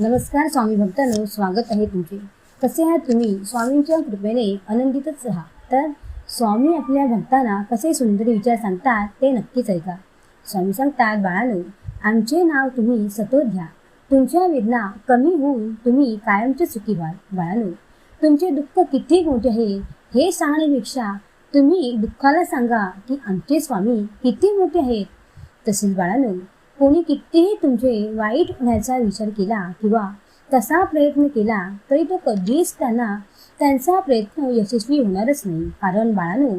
नमस्कार स्वामी भक्तांनो, स्वागत आहे तुमचे. कसे आहात तुम्ही? स्वामींच्या कृपेने आनंदितच राहा. तर स्वामी आपल्या भक्तांना कसे सुंदर विचार सांगतात ते नक्कीच ऐका. स्वामी सांगतात, बाळांनो, आमचे नाव तुम्ही सतत घ्या. तुमच्या वेदना कमी होऊन तुम्ही कायमचे सुखी व्हाल. बाळांनो, तुमचे दुःख किती मोठे आहे हे सांगण्यापेक्षा तुम्ही दुःखाला सांगा की आमचे स्वामी किती मोठे आहेत. तसेच बाळांनो, कोणी कितीही तुमचे वाईट होण्याचा विचार केला किंवा तसा प्रयत्न केला तरी तो कधीच त्यांचा प्रयत्न यशस्वी होणारच नाही. कारण बाळांनो,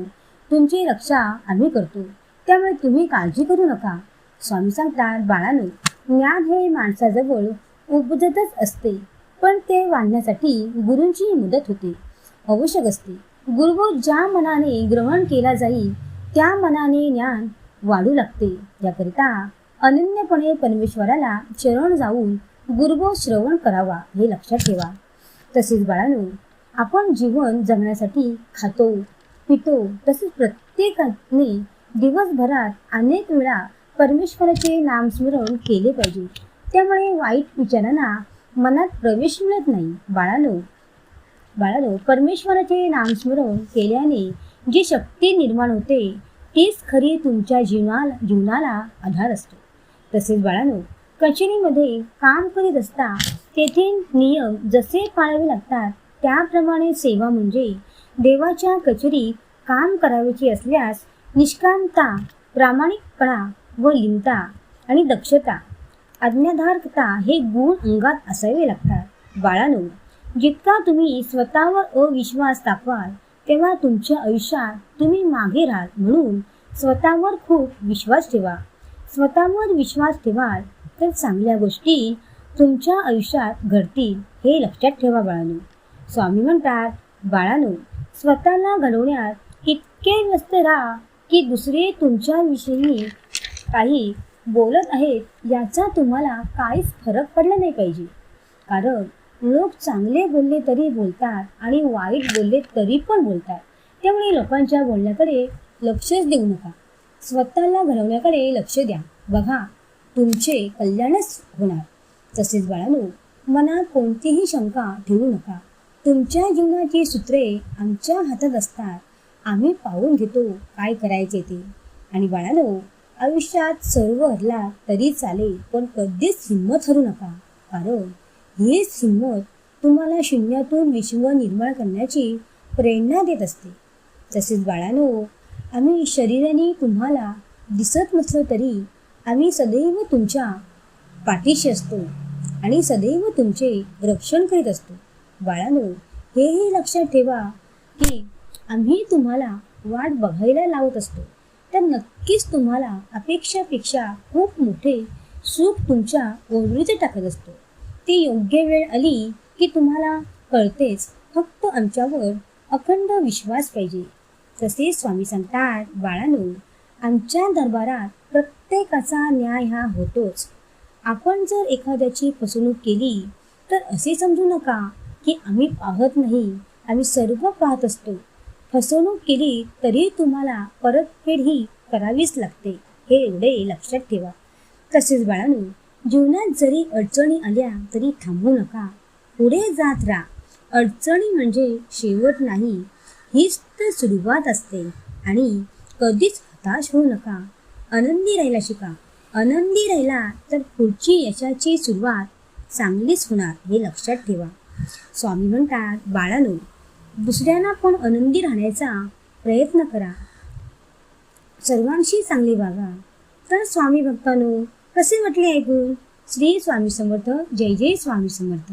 तुमची रक्षा आम्ही करतो, त्यामुळे तुम्ही काळजी करू नका. स्वामी सांगतात, बाळांनो, ज्ञान हे माणसाजवळ उपजतच असते, पण ते वाढण्यासाठी गुरूंची मदत होते, आवश्यक असते. गुरुबोध ज्या मनाने ग्रहण केला जाईल त्या मनाने ज्ञान वाढू लागते. याकरिता अनन्यपणे परमेश्वराला शरण जाऊन गुरुबोध श्रवण करावा हे लक्षात ठेवा. तसेच बाळांनो, आपण जीवन जगण्यासाठी खातो पितो, तसेच प्रत्येकाने दिवसभरात अनेक वेळा परमेश्वराचे नामस्मरण केले पाहिजे. त्यामुळे वाईट विचारांना मनात प्रवेश मिळत नाही. बाळांनो, परमेश्वराचे नामस्मरण केल्याने जी शक्ती निर्माण होते तीच खरी तुमच्या जीवनाला आधार असतो. तसेच बाळांनो, कचेरीमध्ये काम करीत असता तेथे नियम जसे पाळावे लागतात त्याप्रमाणे सेवा म्हणजे देवाच्या कचेरीत काम करायचे असल्यास निष्कामता, प्रामाणिकपणा व लीनता आणि दक्षता, आज्ञाधारकता हे गुण अंगात असावे लागतात. बाळांनो, जितका तुम्ही स्वतःवर अविश्वास दाखवाल तेव्हा तुमच्या आयुष्यात तुम्ही मागे राहाल. म्हणून स्वतःवर खूप विश्वास ठेवा. स्वतःवर विश्वास ठेवाल तर चांगल्या गोष्टी तुमच्या आयुष्यात घडतील हे लक्षात ठेवा. बाळांनो, स्वामी म्हणतात, बाळांनो, स्वतःला घडवण्यात इतके व्यस्त राहा की दुसरे तुमच्याविषयी काही बोलत आहेत याचा तुम्हाला काहीच फरक पडला नाही पाहिजे. कारण लोक चांगले बोलले तरी बोलतात आणि वाईट बोलले तरी पण बोलतात. त्यामुळे लोकांच्या बोलण्याकडे लक्षच देऊ नका. स्वतःला घडवण्याकडे लक्ष द्या. बघा, तुमचे कल्याणच होणार. तसेच बाळांनो, मनात कोणतीही शंका ठेवू नका. तुमच्या जीवनाची सूत्रे आमच्या हातात असतात. आम्ही पाहून घेतो काय करायचे ते. आणि बाळांनो, आयुष्यात सर्व हरला तरी चालेल, पण कधीच हिंमत हरू नका. कारण हीच हिंमत तुम्हाला शून्यातून विश्व निर्माण करण्याची प्रेरणा देत असते. तसेच बाळांनो, आम्ही शरीराने तुम्हाला दिसत नसलो तरी आम्ही सदैव तुमच्या पाठीशी असतो आणि सदैव तुमचे रक्षण करीत असतो. बाळांनो, हेही लक्षात ठेवा की आम्ही तुम्हाला वाट बघायला लावत असतो, तर नक्कीच तुम्हाला अपेक्षापेक्षा खूप मोठे सुख तुमच्या ओरडीत टाकत असतो. ती योग्य वेळ आली की तुम्हाला कळतेच. फक्त आमच्यावर अखंड विश्वास पाहिजे. तसेच स्वामी सांगतात, बाळांनो, आमच्या दरबारात प्रत्येकाचा न्याय हा होतोच. आपण जर एखाद्याची फसवणूक केली तर असे समजू नका की आम्ही पाहत नाही. आम्ही सर्व पाहत असतो. फसवणूक केली तरी तुम्हाला परतफेड ही करावीच लागते, हे एवढे लक्षात ठेवा. तसेच बाळांनो, जीवनात जरी अडचणी आल्या तरी थांबू नका. पुढे जात राहा. अडचणी म्हणजे शेवट नाही, हीच तर सुरुवात असते. आणि कधीच हताश होऊ नका. आनंदी राहायला शिका. आनंदी राहिला तर पुढची यशाची सुरुवात चांगलीच होणार हे लक्षात ठेवा. स्वामी म्हणतात, बाळांनो, दुसऱ्यांना पण आनंदी राहण्याचा प्रयत्न करा. सर्वांशी चांगले वागा. तर स्वामी भक्तांनो, कसे वाटले ऐकून? श्री स्वामी समर्थ. जय जय स्वामी समर्थ.